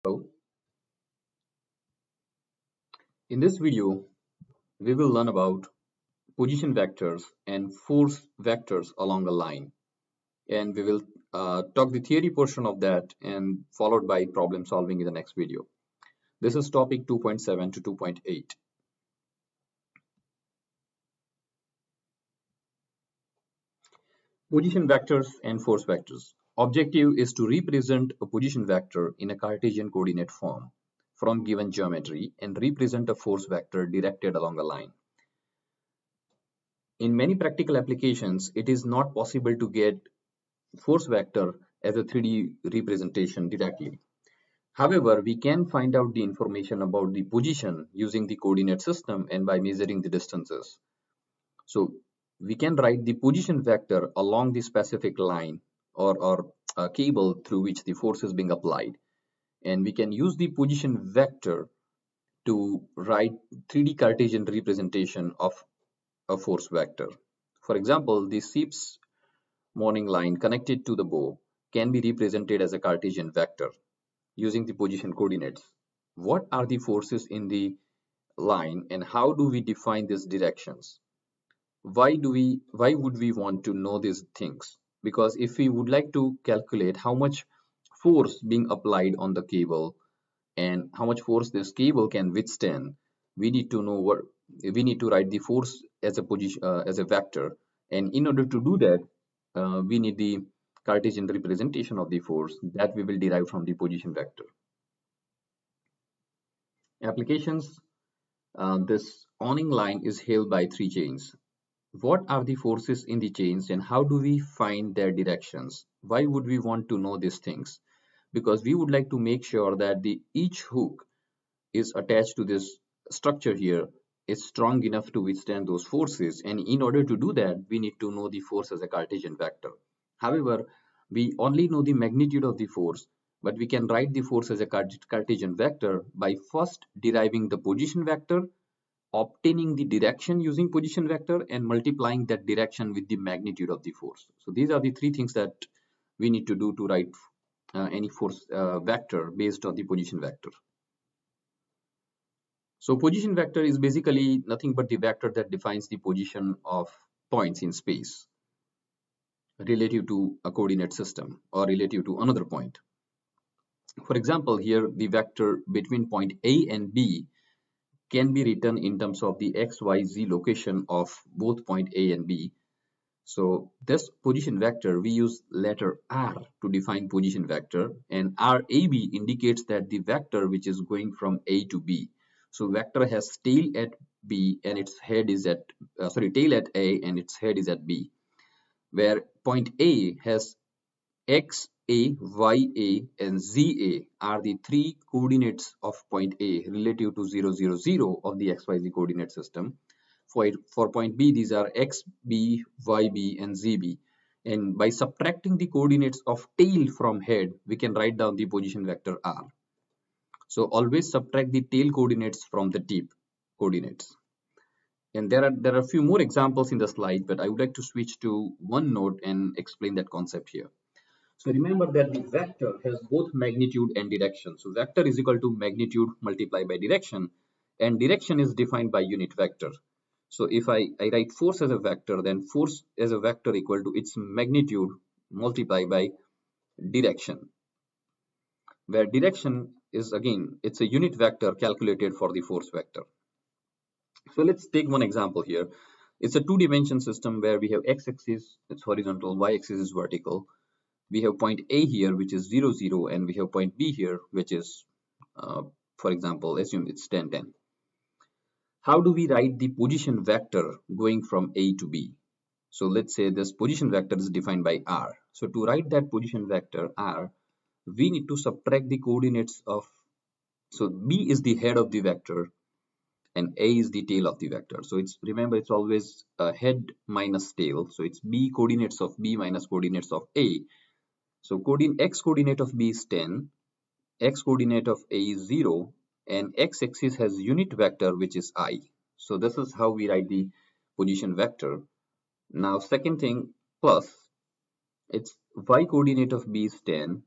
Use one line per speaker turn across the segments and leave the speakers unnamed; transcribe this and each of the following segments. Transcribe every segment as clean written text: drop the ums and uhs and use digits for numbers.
So, in this video, we will learn about position vectors and force vectors along a line. And we will talk the theory portion of that and followed by problem solving in the next video. This is topic 2.7 to 2.8. Position vectors and force vectors. Objective is to represent a position vector in a Cartesian coordinate form from given geometry and represent a force vector directed along a line. In many practical applications, it is not possible to get force vector as a 3D representation directly. However, we can find out the information about the position using the coordinate system and by measuring the distances. So we can write the position vector along the specific line or cable through which the force is being applied. And we can use the position vector to write 3D Cartesian representation of a force vector. For example, the ship's morning line connected to the bow can be represented as a Cartesian vector using the position coordinates. What are the forces in the line and how do we define these directions? Why would we want to know these things? Because if we would like to calculate how much force being applied on the cable and how much force this cable can withstand, we need to know what we need to write the force as a position as a vector, and in order to do that we need the Cartesian representation of the force that we will derive from the position vector. Applications. This awning line is held by three chains. What are the forces in the chains and how do we find their directions? Why would we want to know these things? Because we would like to make sure that each hook is attached to this structure here is strong enough to withstand those forces, and in order to do that we need to know the force as a Cartesian vector. However, we only know the magnitude of the force, but we can write the force as a Cartesian vector by first deriving the position vector, obtaining the direction using position vector, and multiplying that direction with the magnitude of the force. So these are the three things that we need to do to write any force vector based on the position vector. So position vector is basically nothing but the vector that defines the position of points in space relative to a coordinate system or relative to another point. For example, here the vector between point A and B can be written in terms of the x, y, z location of both point A and B. So this position vector, we use letter R to define position vector, and RAB indicates that the vector which is going from A to B. So vector has tail at B and its head is at tail at A and its head is at B, where point A has X, A, Y, A, and Z, A are the three coordinates of point A relative to 0, 0, 0 of the XYZ coordinate system. For point B, these are X, B, Y, B, and Z, B. And by subtracting the coordinates of tail from head, we can write down the position vector R. So always subtract the tail coordinates from the tip coordinates. And there are a few more examples in the slide, but I would like to switch to one note and explain that concept here. So remember that the vector has both magnitude and direction. So vector is equal to magnitude multiplied by direction, and direction is defined by unit vector. So if I write force as a vector, then force as a vector equal to its magnitude multiplied by direction, where direction is again, it's a unit vector calculated for the force vector. So let's take one example here. It's a two-dimension system where we have x-axis, it's horizontal, y-axis is vertical. We have point A here, which is 0, 0, and we have point B here, which is, for example, assume it's 10, 10. How do we write the position vector going from A to B? So let's say this position vector is defined by R. So to write that position vector R, we need to subtract the coordinates of, so B is the head of the vector and A is the tail of the vector. So remember it's always head minus tail. So it's B coordinates of B minus coordinates of A. So x coordinate of B is 10, x coordinate of A is 0, and x-axis has unit vector which is I. So this is how we write the position vector. Now second thing, plus it's y coordinate of B is 10,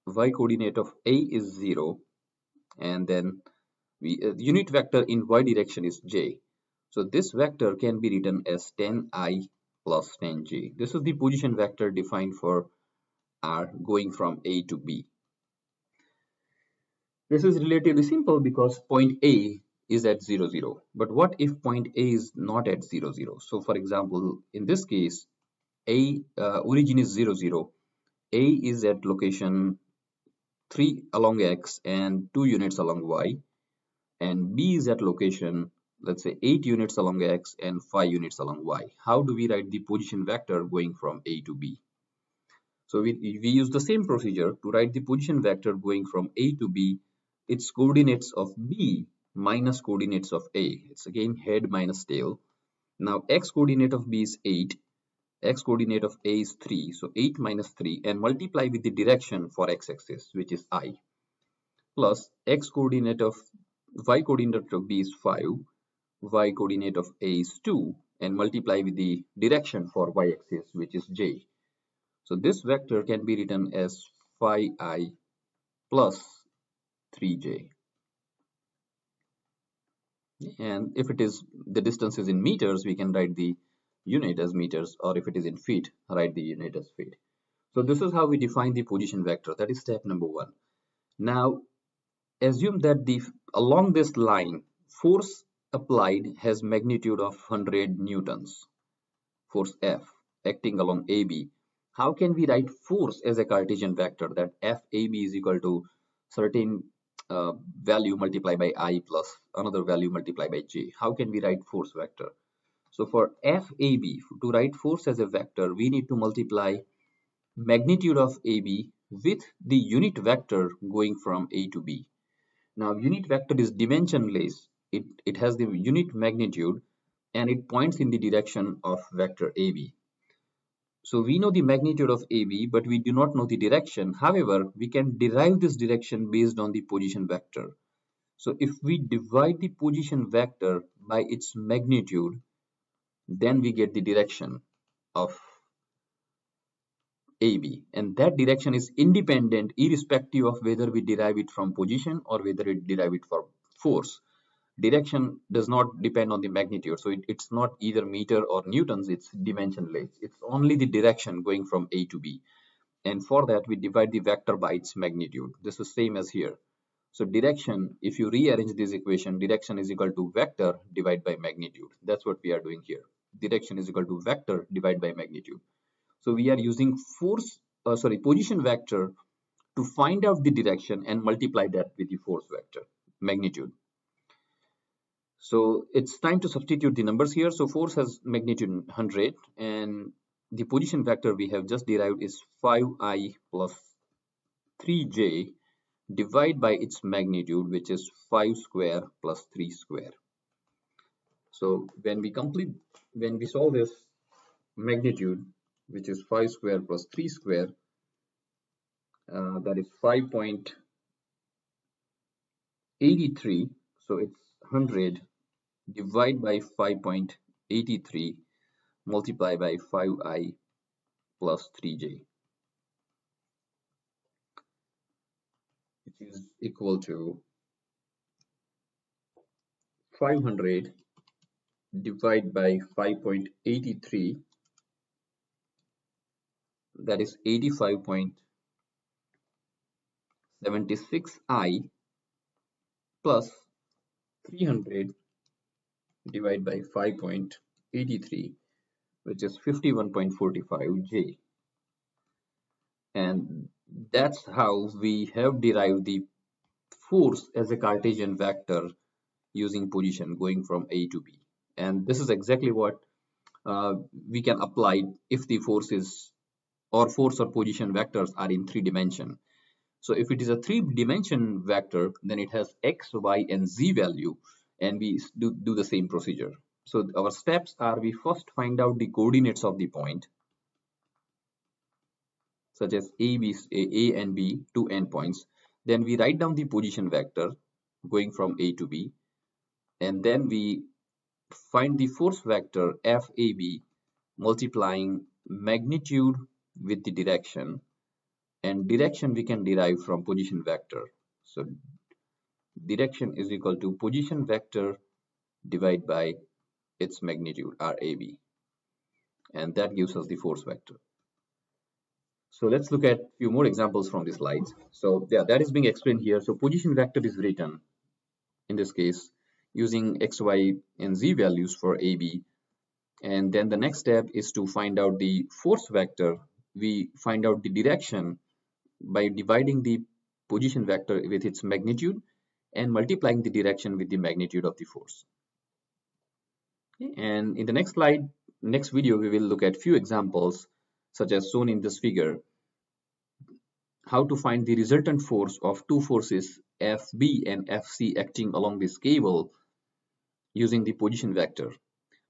y coordinate of A is 0, and then unit vector in y direction is j. So this vector can be written as 10I plus 10j. This is the position vector defined for R going from A to B. This is relatively simple because point A is at 0, 0. But what if point A is not at 0, 0? So for example, in this case, origin is 0, 0. A is at location 3 along x and 2 units along y, and B is at location, let's say, 8 units along x and 5 units along y. How do we write the position vector going from A to B? So we use the same procedure to write the position vector going from A to B. Its coordinates of B minus coordinates of A. It's again head minus tail. Now x coordinate of B is 8, x coordinate of A is 3, so 8 minus 3, and multiply with the direction for x-axis, which is I, plus x coordinate of y coordinate of B is 5, y coordinate of A is 2, and multiply with the direction for y-axis, which is j. So this vector can be written as 5i plus 3j. And if it is the distance is in meters, we can write the unit as meters, or if it is in feet, write the unit as feet. So this is how we define the position vector. That is step number 1. Now assume that along this line, force applied has magnitude of 100 newtons, force F acting along AB. How can we write force as a Cartesian vector, that FAB is equal to certain value multiplied by I plus another value multiplied by J? How can we write force vector? So for FAB, to write force as a vector, we need to multiply magnitude of AB with the unit vector going from A to B. Now unit vector is dimensionless. It has the unit magnitude and it points in the direction of vector AB. So we know the magnitude of AB, but we do not know the direction. However, we can derive this direction based on the position vector. So if we divide the position vector by its magnitude, then we get the direction of AB, and that direction is independent irrespective of whether we derive it from position or whether we derive it from force. Direction does not depend on the magnitude, so it's not either meter or newtons, it's dimensionless. It's only the direction going from A to B, and for that we divide the vector by its magnitude. This is same as here. So direction, if you rearrange this equation, direction is equal to vector divided by magnitude. That's what we are doing here. Direction is equal to vector divided by magnitude. So we are using position vector to find out the direction and multiply that with the force vector magnitude. So it's time to substitute the numbers here. So force has magnitude 100 and the position vector we have just derived is 5i plus 3j divided by its magnitude, which is 5 square plus 3 square. So when we solve this magnitude, which is 5 square plus 3 square, that is 5.83. So it's 100 divided by 5.83 multiplied by 5i plus 3j, which is equal to 500 divided by 5.83, that is 85.76i plus 300 divided by 5.83, which is 51.45j. And that's how we have derived the force as a Cartesian vector using position going from A to B. And this is exactly what we can apply if the force or position vectors are in 3 dimension. So if it is a 3 dimension vector, then it has x, y, and z value, and we do the same procedure. So our steps are, we first find out the coordinates of the point, such as A and B, 2 endpoints. Then we write down the position vector going from A to B, and then we find the force vector FAB multiplying magnitude with the direction, and direction we can derive from position vector. So direction is equal to position vector divided by its magnitude RAB, and that gives us the force vector. So let's look at a few more examples from the slides. So yeah, that is being explained here. So position vector is written in this case using x, y, and z values for AB. And then the next step is to find out the force vector. We find out the direction by dividing the position vector with its magnitude and multiplying the direction with the magnitude of the force. Okay. And in the next slide, next video, we will look at few examples such as shown in this figure, how to find the resultant force of two forces FB and FC acting along this cable using the position vector.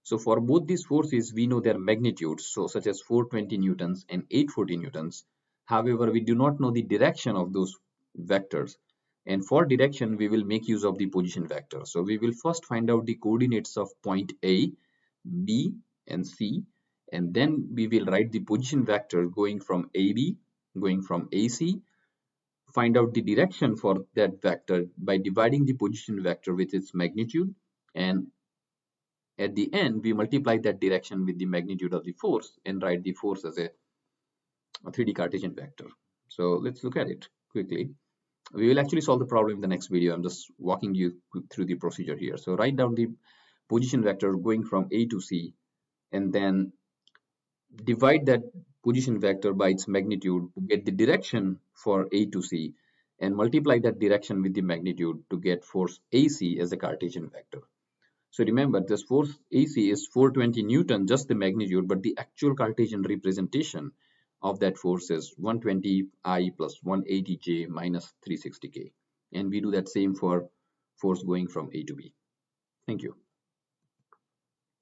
So for both these forces, we know their magnitudes, so such as 420 newtons and 840 newtons. However, we do not know the direction of those vectors. And for direction, we will make use of the position vector. So we will first find out the coordinates of point A, B, and C. And then we will write the position vector going from AB, going from AC. Find out the direction for that vector by dividing the position vector with its magnitude, and at the end we multiply that direction with the magnitude of the force and write the force as a 3D Cartesian vector. So let's look at it quickly. We will actually solve the problem in the next video. I'm just walking you through the procedure here. So write down the position vector going from A to C, and then divide that position vector by its magnitude to get the direction for A to C, and multiply that direction with the magnitude to get force AC as a Cartesian vector. So remember, this force AC is 420 Newton, just the magnitude, but the actual Cartesian representation of that force is 120 I plus 180 J minus 360 K. And we do that same for force going from A to B. Thank you.